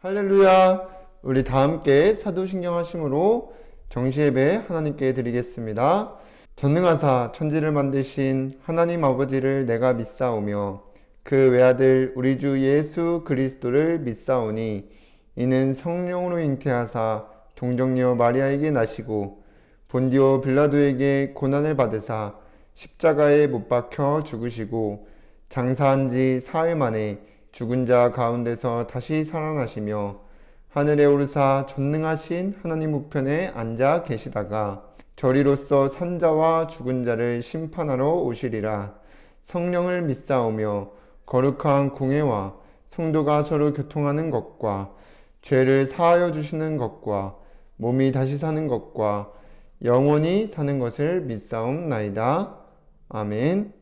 할렐루야. 우리 다 함께 사도신경 하심으로 정시예배 하나님께 드리겠습니다. 전능하사 천지를 만드신 하나님 아버지를 내가 믿사오며 그 외아들 우리 주 예수 그리스도를 믿사오니 이는 성령으로 잉태하사 동정녀 마리아에게 나시고 본디오 빌라도에게 고난을 받으사 십자가에 못 박혀 죽으시고 장사한 지 사흘 만에 죽은 자 가운데서 다시 살아나시며 하늘에 오르사 전능하신 하나님 우편에 앉아 계시다가 저리로서 산자와 죽은 자를 심판하러 오시리라. 성령을 믿사오며 거룩한 공회와 성도가 서로 교통하는 것과 죄를 사하여 주시는 것과 몸이 다시 사는 것과 영원히 사는 것을 믿사옵나이다. 아멘.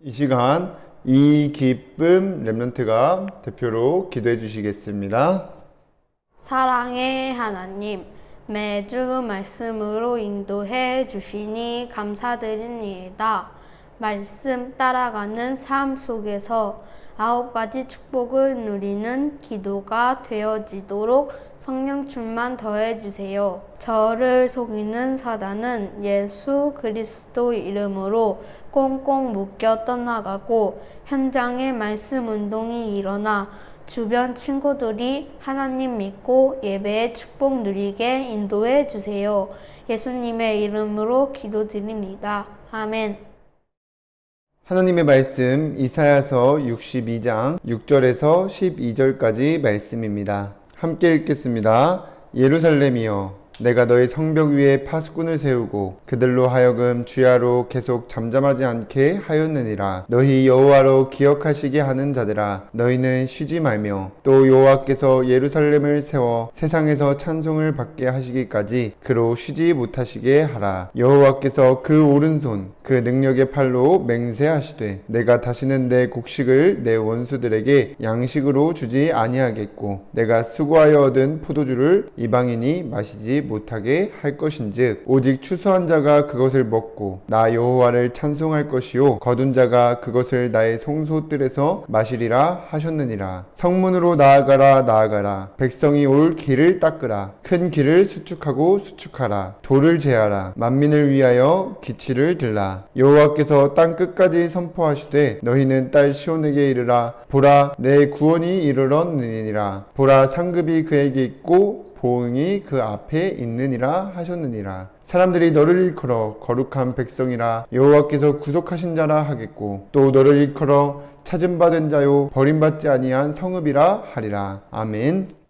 이 시간 이 기쁨 렘넌트가 대표로 기도해 주시겠습니다. 사랑의 하나님, 매주 말씀으로 인도해 주시니 감사드립니다. 말씀 따라가는 삶 속에서 9가지 축복을 누리는 기도가 되어지도록 성령 충만 더해 주세요. 저를 속이는 사단은 예수 그리스도 이름으로 꽁꽁 묶여 떠나가고 현장에 말씀 운동이 일어나 주변 친구들이 하나님 믿고 예배의 축복 누리게 인도해 주세요. 예수님의 이름으로 기도드립니다. 아멘. 하나님의 말씀 이사야서 62장 6절에서 12절까지 말씀입니다. 함께 읽겠습니다. 예루살렘이여, 내가 너의 성벽 위에 파수꾼을 세우고 그들로 하여금 주야로 계속 잠잠하지 않게 하였느니라. 너희 여호와로 기억하시게 하는 자들아, 너희는 쉬지 말며 또 여호와께서 예루살렘을 세워 세상에서 찬송을 받게 하시기까지 그로 쉬지 못하시게 하라. 여호와께서 그 오른손 그 능력의 팔로 맹세하시되 내가 다시는 내 곡식을 내 원수들에게 양식으로 주지 아니하겠고 내가 수고하여 얻은 포도주를 이방인이 마시지 못하게 할 것인즉 오직 추수한 자가 그것을 먹고 나 여호와를 찬송할 것이요 거둔 자가 그것을 나의 성소뜰에서 마시리라 하셨느니라. 성문으로 나아가라 나아가라. 백성이 올 길을 닦으라. 큰 길을 수축하고 수축하라. 돌을 제하라. 만민을 위하여 기치를 들라. 여호와께서 땅 끝까지 선포하시되 너희는 딸 시온에게 이르라. 보라, 내 구원이 이르렀느니라. 보라, 상급이 그에게 있고 보응이 그 앞에 있느니라 하셨느니라. 사람들이 너를 일컬어 거룩한 백성이라 여호와께서 구속하신 자라 하겠고 또 너를 일컬어 찾은 바 된 자요 버림받지 아니한 성읍이라 하리라. 아멘.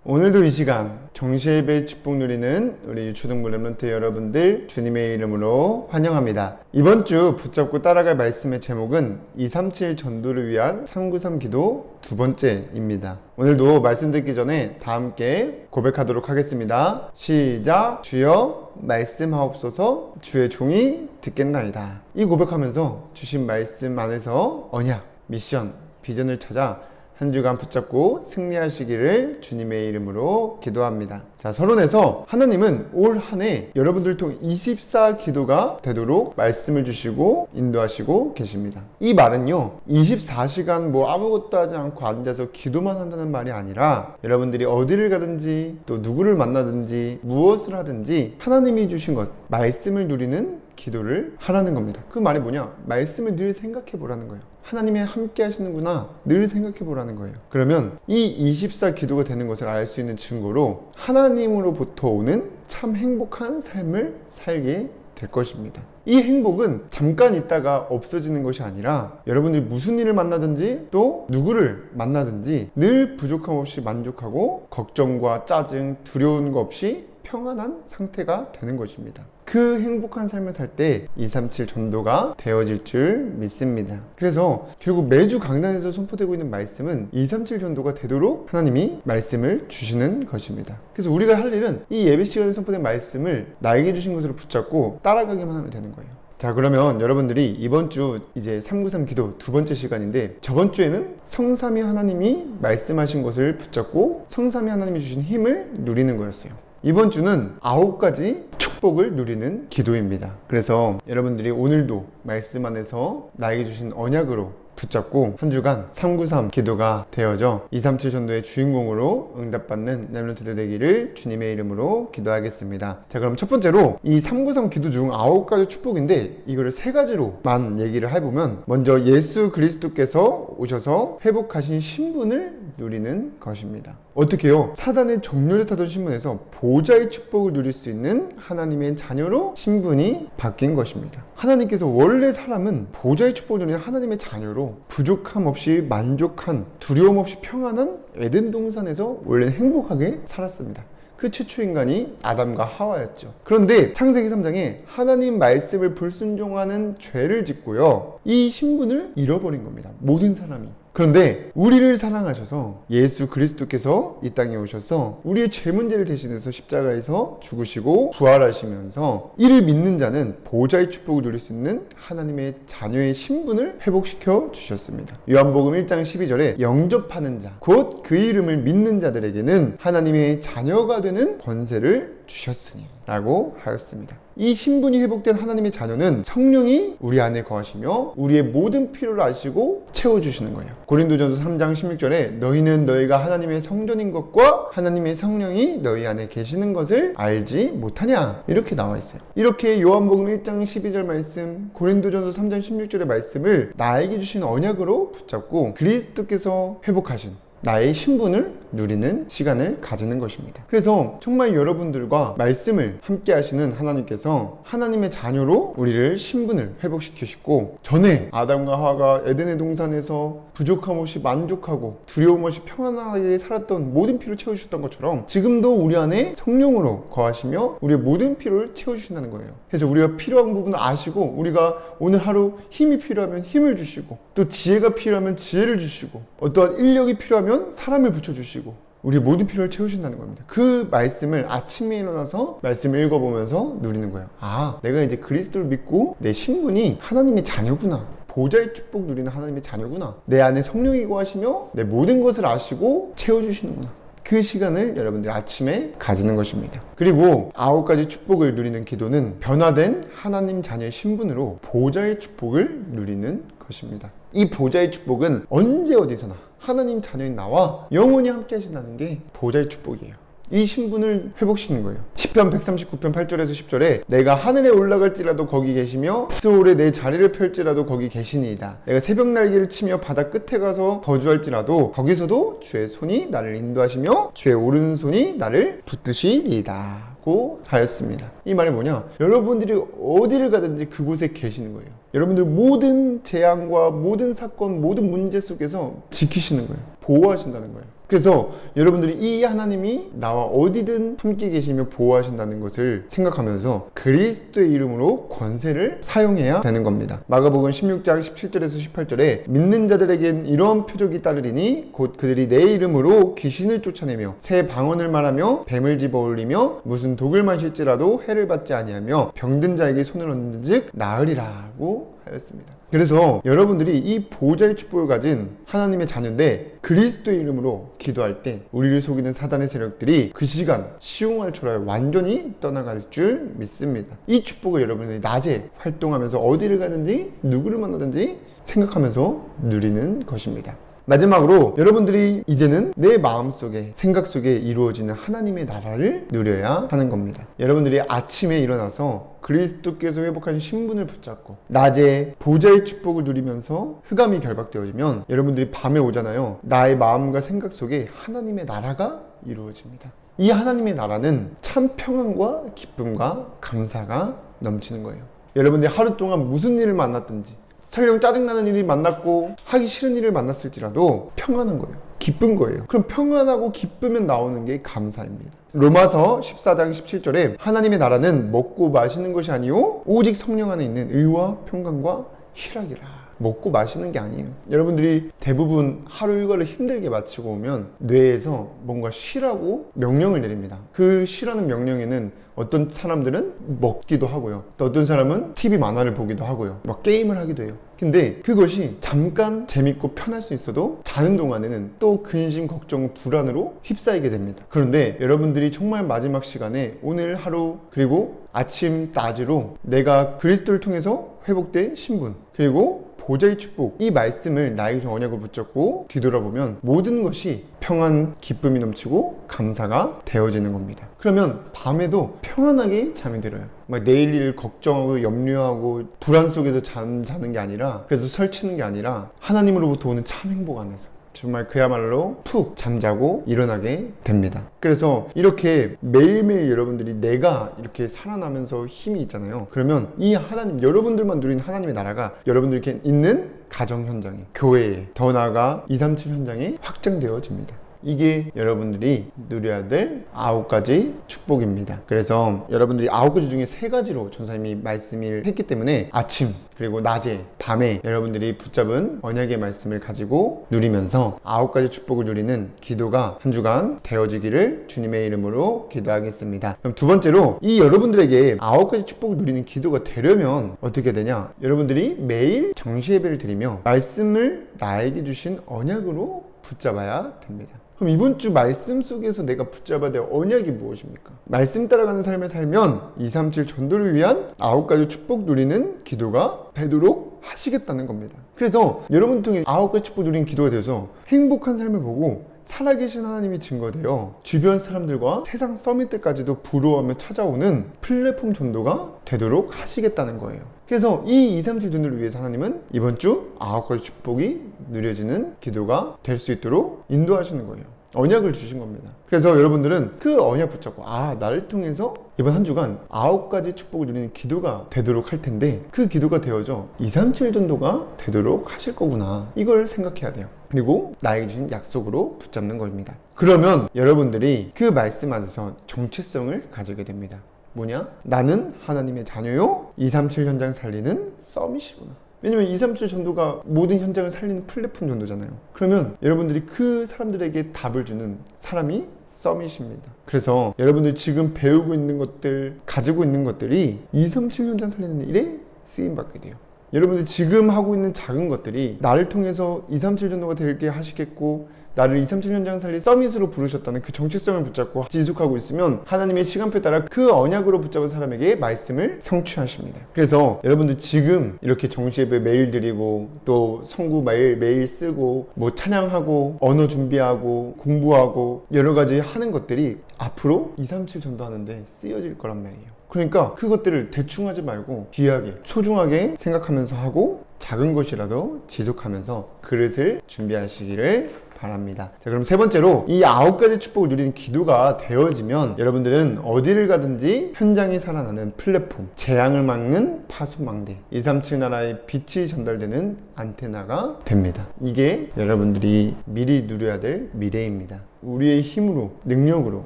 오늘도 이 시간 정시예배 축복 누리는 우리 유초등부 렘넌트 여러분들 주님의 이름으로 환영합니다. 이번 주 붙잡고 따라갈 말씀의 제목은 237 전도를 위한 393 기도 두 번째입니다. 오늘도 말씀 듣기 전에 다 함께 고백하도록 하겠습니다. 시작. 주여 말씀하옵소서. 주의 종이 듣겠나이다. 이 고백하면서 주신 말씀 안에서 언약, 미션, 비전을 찾아 한 주간 붙잡고 승리하시기를 주님의 이름으로 기도합니다. 자, 서론에서 하나님은 올 한 해 여러분들 통해 24 기도가 되도록 말씀을 주시고 인도하시고 계십니다. 이 말은요, 24시간 아무것도 하지 않고 앉아서 기도만 한다는 말이 아니라 여러분들이 어디를 가든지 또 누구를 만나든지 무엇을 하든지 하나님이 주신 것, 말씀을 누리는 기도를 하라는 겁니다. 그 말이 뭐냐? 말씀을 늘 생각해 보라는 거예요. 하나님이 함께 하시는구나 늘 생각해 보라는 거예요. 그러면 이 24 기도가 되는 것을 알 수 있는 증거로 하나님으로부터 오는 참 행복한 삶을 살게 될 것입니다. 이 행복은 잠깐 있다가 없어지는 것이 아니라 여러분들이 무슨 일을 만나든지 또 누구를 만나든지 늘 부족함 없이 만족하고 걱정과 짜증, 두려운 거 없이 평안한 상태가 되는 것입니다. 그 행복한 삶을 살 때 237 전도가 되어질 줄 믿습니다. 그래서 결국 매주 강단에서 선포되고 있는 말씀은 237 전도가 되도록 하나님이 말씀을 주시는 것입니다. 그래서 우리가 할 일은 이 예배 시간에 선포된 말씀을 나에게 주신 것으로 붙잡고 따라가기만 하면 되는 거예요. 자, 그러면 여러분들이 이번 주 이제 393 기도 두 번째 시간인데, 저번 주에는 성삼위 하나님이 말씀하신 것을 붙잡고 성삼위 하나님이 주신 힘을 누리는 거였어요. 이번 주는 9가지 축복을 누리는 기도입니다. 그래서 여러분들이 오늘도 말씀 안에서 나에게 주신 언약으로 붙잡고 한 주간 393 기도가 되어져 237 전도의 주인공으로 응답받는 렘넌트들 되기를 주님의 이름으로 기도하겠습니다. 자, 그럼 첫 번째로 이 393 기도 중 9가지 축복인데 이거를 3가지로만 얘기를 해보면, 먼저 예수 그리스도께서 오셔서 회복하신 신분을 누리는 것입니다. 어떻게요? 사단의 정렬에 타던 신분에서 보좌의 축복을 누릴 수 있는 하나님의 자녀로 신분이 바뀐 것입니다. 하나님께서 원래 사람은 보좌의 축복을 누리는 하나님의 자녀로 부족함 없이 만족한, 두려움 없이 평안한 에덴 동산에서 원래는 행복하게 살았습니다. 그 최초 인간이 아담과 하와였죠. 그런데 창세기 3장에 하나님 말씀을 불순종하는 죄를 짓고요, 이 신분을 잃어버린 겁니다. 모든 사람이. 그런데 우리를 사랑하셔서 예수 그리스도께서 이 땅에 오셔서 우리의 죄 문제를 대신해서 십자가에서 죽으시고 부활하시면서 이를 믿는 자는 보좌의 축복을 누릴 수 있는 하나님의 자녀의 신분을 회복시켜 주셨습니다. 요한복음 1장 12절에 영접하는 자, 곧 그 이름을 믿는 자들에게는 하나님의 자녀가 되는 권세를 주셨으니 라고 하였습니다. 이 신분이 회복된 하나님의 자녀는 성령이 우리 안에 거하시며 우리의 모든 필요를 아시고 채워주시는 거예요. 고린도전서 3장 16절에 너희는 너희가 하나님의 성전인 것과 하나님의 성령이 너희 안에 계시는 것을 알지 못하냐, 이렇게 나와 있어요. 이렇게 요한복음 1장 12절 말씀, 고린도전서 3장 16절의 말씀을 나에게 주신 언약으로 붙잡고 그리스도께서 회복하신 나의 신분을 누리는 시간을 가지는 것입니다. 그래서 정말 여러분들과 말씀을 함께 하시는 하나님께서 하나님의 자녀로 우리를 신분을 회복시키시고, 전에 아담과 하와가 에덴의 동산에서 부족함 없이 만족하고 두려움 없이 평안하게 살았던 모든 필요를 채워주셨던 것처럼 지금도 우리 안에 성령으로 거하시며 우리의 모든 필요를 채워주신다는 거예요. 그래서 우리가 필요한 부분을 아시고, 우리가 오늘 하루 힘이 필요하면 힘을 주시고, 또 지혜가 필요하면 지혜를 주시고, 어떠한 인력이 필요하면 사람을 붙여주시고, 우리의 모든 필요를 채우신다는 겁니다. 그 말씀을 아침에 일어나서 말씀을 읽어보면서 누리는 거예요. 아, 내가 이제 그리스도를 믿고 내 신분이 하나님의 자녀구나, 보좌의 축복 누리는 하나님의 자녀구나, 내 안에 성령이 거하시며 내 모든 것을 아시고 채워주시는구나. 그 시간을 여러분들이 아침에 가지는 것입니다. 그리고 9가지 축복을 누리는 기도는 변화된 하나님 자녀의 신분으로 보좌의 축복을 누리는 것입니다. 이 보좌의 축복은 언제 어디서나 하나님 자녀인 나와 영원히 함께 하신다는 게 보좌의 축복이에요. 이 신분을 회복시키는 거예요. 시편 139편 8절에서 10절에 내가 하늘에 올라갈지라도 거기 계시며 스올에 내 자리를 펼지라도 거기 계시니이다. 내가 새벽 날개를 치며 바다 끝에 가서 거주할지라도 거기서도 주의 손이 나를 인도하시며 주의 오른손이 나를 붙드시리이다 고 하였습니다. 이 말이 뭐냐? 여러분들이 어디를 가든지 그곳에 계시는 거예요. 여러분들 모든 재앙과 모든 사건, 모든 문제 속에서 지키시는 거예요. 보호하신다는 거예요. 그래서 여러분들이 이 하나님이 나와 어디든 함께 계시며 보호하신다는 것을 생각하면서 그리스도의 이름으로 권세를 사용해야 되는 겁니다. 마가복음 16장 17절에서 18절에 믿는 자들에겐 이러한 표적이 따르리니 곧 그들이 내 이름으로 귀신을 쫓아내며 새 방언을 말하며 뱀을 집어올리며 무슨 독을 마실지라도 해를 받지 아니하며 병든 자에게 손을 얹은즉 나으리라고 하였습니다. 그래서 여러분들이 이 보좌의 축복을 가진 하나님의 자녀인데 그리스도의 이름으로 기도할 때 우리를 속이는 사단의 세력들이 그 시간 시용할 초라에 완전히 떠나갈 줄 믿습니다. 이 축복을 여러분들이 낮에 활동하면서 어디를 가든지 누구를 만나든지 생각하면서 누리는 것입니다. 마지막으로 여러분들이 이제는 내 마음속에 생각 속에 이루어지는 하나님의 나라를 누려야 하는 겁니다. 여러분들이 아침에 일어나서 그리스도께서 회복하신 신분을 붙잡고 낮에 보좌의 축복을 누리면서 흑암이 결박되어지면 여러분들이 밤에 오잖아요. 나의 마음과 생각 속에 하나님의 나라가 이루어집니다. 이 하나님의 나라는 참 평안과 기쁨과 감사가 넘치는 거예요. 여러분들이 하루 동안 무슨 일을 만났든지 설령 짜증나는 일이 만났고 하기 싫은 일을 만났을지라도 평안한 거예요. 기쁜 거예요. 그럼 평안하고 기쁘면 나오는 게 감사입니다. 로마서 14장 17절에 하나님의 나라는 먹고 마시는 것이 아니요 오직 성령 안에 있는 의와 평강과 희락이라. 먹고 마시는 게 아니에요. 여러분들이 대부분 하루 일과를 힘들게 마치고 오면 뇌에서 뭔가 쉬라고 명령을 내립니다. 그 쉬라는 명령에는 어떤 사람들은 먹기도 하고요. 또 어떤 사람은 TV 만화를 보기도 하고요. 막 게임을 하기도 해요. 근데 그것이 잠깐 재밌고 편할 수 있어도 자는 동안에는 또 근심, 걱정, 불안으로 휩싸이게 됩니다. 그런데 여러분들이 정말 마지막 시간에 오늘 하루 그리고 아침, 낮으로 내가 그리스도를 통해서 회복된 신분 그리고 보좌의 축복 이 말씀을 나에게 준 언약을 붙잡고 뒤돌아보면 모든 것이 평안, 기쁨이 넘치고 감사가 되어지는 겁니다. 그러면 밤에도 평안하게 잠이 들어요. 막 내일 일을 걱정하고 염려하고 불안 속에서 자는 게 아니라 그래서 설치는 게 아니라 하나님으로부터 오는 참 행복 안에서 정말 그야말로 푹 잠자고 일어나게 됩니다. 그래서 이렇게 매일매일 여러분들이 내가 이렇게 살아나면서 힘이 있잖아요. 그러면 이 하나님, 여러분들만 누리는 하나님의 나라가 여러분들께 있는 가정 현장에, 교회에, 더 나아가 237 현장에 확장되어집니다. 이게 여러분들이 누려야 될 9가지 축복입니다. 그래서 여러분들이 9가지 중에 3가지로 전사님이 말씀을 했기 때문에 아침 그리고 낮에 밤에 여러분들이 붙잡은 언약의 말씀을 가지고 누리면서 9가지 축복을 누리는 기도가 한 주간 되어지기를 주님의 이름으로 기도하겠습니다. 그럼 두 번째로 이 여러분들에게 9가지 축복을 누리는 기도가 되려면 어떻게 되냐? 여러분들이 매일 정시 예배를 드리며 말씀을 나에게 주신 언약으로 붙잡아야 됩니다. 그럼 이번 주 말씀 속에서 내가 붙잡아야 될 언약이 무엇입니까? 말씀 따라가는 삶을 살면 237 전도를 위한 9가지 축복 누리는 기도가 되도록 하시겠다는 겁니다. 그래서 여러분 통해 9가지 축복 누리는 기도가 돼서 행복한 삶을 보고 살아계신 하나님이 증거되어 주변 사람들과 세상 서밋들까지도 부러워하며 찾아오는 플랫폼 전도가 되도록 하시겠다는 거예요. 그래서 이 237 전도를 위해서 하나님은 이번 주 9가지 축복이 누려지는 기도가 될 수 있도록 인도하시는 거예요. 언약을 주신 겁니다. 그래서 여러분들은 그 언약 붙잡고 나를 통해서 이번 한 주간 9가지 축복을 누리는 기도가 되도록 할 텐데 그 기도가 되어져 237 전도가 되도록 하실 거구나. 이걸 생각해야 돼요. 그리고 나에게 주신 약속으로 붙잡는 겁니다. 그러면 여러분들이 그 말씀 안에서 정체성을 가지게 됩니다. 뭐냐? 나는 하나님의 자녀요 237 현장 살리는 서밋이구나. 왜냐면 237 전도가 모든 현장을 살리는 플랫폼 전도잖아요. 그러면 여러분들이 그 사람들에게 답을 주는 사람이 서밋입니다. 그래서 여러분들이 지금 배우고 있는 것들, 가지고 있는 것들이 237 현장 살리는 일에 쓰임받게 돼요. 여러분들 지금 하고 있는 작은 것들이 나를 통해서 237 전도가 되게 하시겠고 나를 237 현장 살리 서밋으로 부르셨다는 그 정체성을 붙잡고 지속하고 있으면 하나님의 시간표에 따라 그 언약으로 붙잡은 사람에게 말씀을 성취하십니다. 그래서 여러분들 지금 이렇게 정시예배 매일 드리고 또 성구 매일 쓰고 뭐 찬양하고 언어 준비하고 공부하고 여러 가지 하는 것들이 앞으로 237 전도하는데 쓰여질 거란 말이에요. 그러니까 그것들을 대충 하지 말고 귀하게 소중하게 생각하면서 하고 작은 것이라도 지속하면서 그릇을 준비하시기를 바랍니다. 자, 그럼 세 번째로 이 9가지 축복을 누리는 기도가 되어지면 여러분들은 어디를 가든지 현장이 살아나는 플랫폼, 재앙을 막는 파수망대, 237 나라의 빛이 전달되는 안테나가 됩니다. 이게 여러분들이 미리 누려야 될 미래입니다. 우리의 힘으로, 능력으로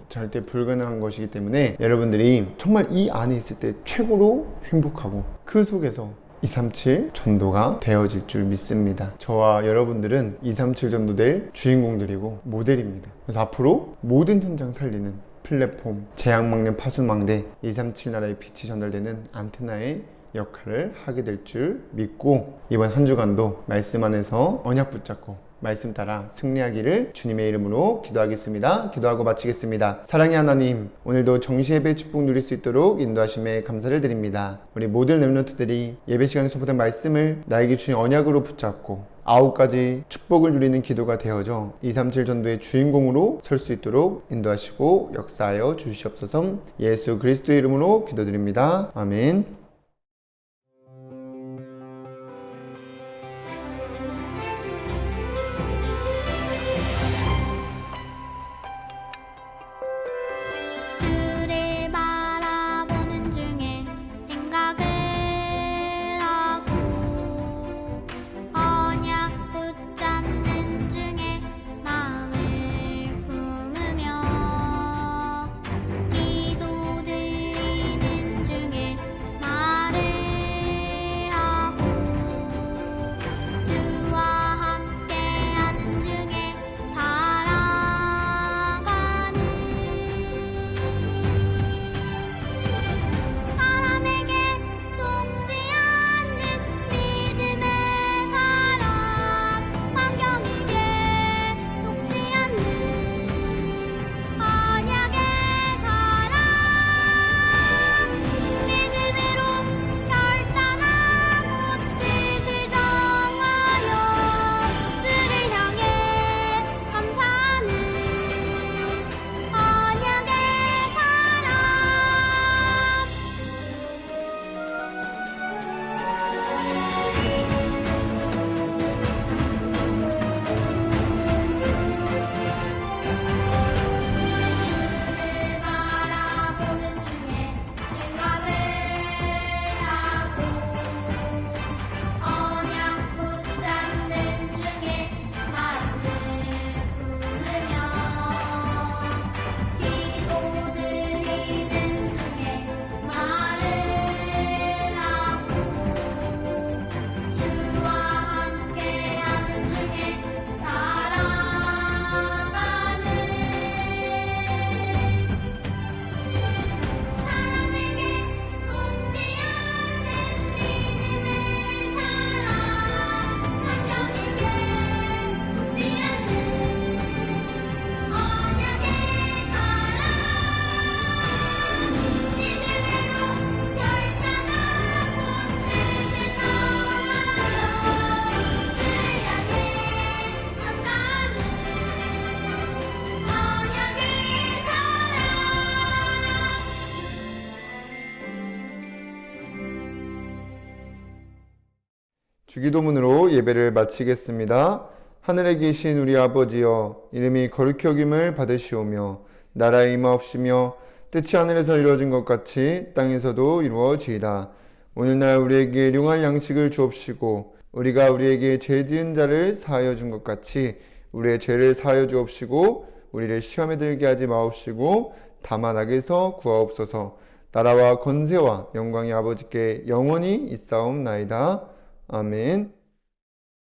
절대 불가능한 것이기 때문에 여러분들이 정말 이 안에 있을 때 최고로 행복하고 그 속에서 237 전도가 되어질 줄 믿습니다. 저와 여러분들은 237 전도 될 주인공들이고 모델입니다. 그래서 앞으로 모든 현장 살리는 플랫폼, 재앙 막는 파수망대, 237 나라의 빛이 전달되는 안테나의 역할을 하게 될 줄 믿고 이번 한 주간도 말씀 안에서 언약 붙잡고 말씀 따라 승리하기를 주님의 이름으로 기도하겠습니다. 기도하고 마치겠습니다. 사랑의 하나님, 오늘도 정시예배 축복 누릴 수 있도록 인도하심에 감사를 드립니다. 우리 모든 렘넌트들이 예배 시간에서 보던 말씀을 나에게 주신 언약으로 붙잡고 9가지 축복을 누리는 기도가 되어져 237 전도의 주인공으로 설 수 있도록 인도하시고 역사하여 주시옵소서. 예수 그리스도의 이름으로 기도드립니다. 아멘. 주를 바라보는 중에 생각을 하고 언약 붙잡는 중에 마음을 품으며 기도드리는 중에 말을 하고 주와 함께하는 중에 살아가는 사람에게 속지 않는 믿음의 사람, 환경에게 속지 않는 언약의 사람, 믿음으로 결단하고 뜻을 정하여 주를 향해 감사하는 언약의 사람. 주를 바라보는 중에 생각을 하고 언약 붙잡는 중에 마음을 품으며 기도드리는 중에 말을 하고 주와 함께하는 중에 살아가는 사람에게 속지 않는 믿음의 사람, 환경에게 속지 않는 언약의 사람, 믿음으로 결단하고 뜻을 정하여 주를 향해 감사하는 언약의 사람. 주기도문으로 예배를 마치겠습니다. 하늘에 계신 우리 아버지여, 이름이 거룩히 여김을 받으시오며 나라의 임하옵시며 뜻이 하늘에서 이루어진 것 같이 땅에서도 이루어지이다. 오늘날 우리에게 일용할 양식을 주옵시고 우리가 우리에게 죄 지은 자를 사하여 준 것 같이 우리의 죄를 사하여 주옵시고 우리를 시험에 들게 하지 마옵시고 다만 악에서 구하옵소서. 나라와 권세와 영광이 아버지께 영원히 있사옵나이다. 아멘.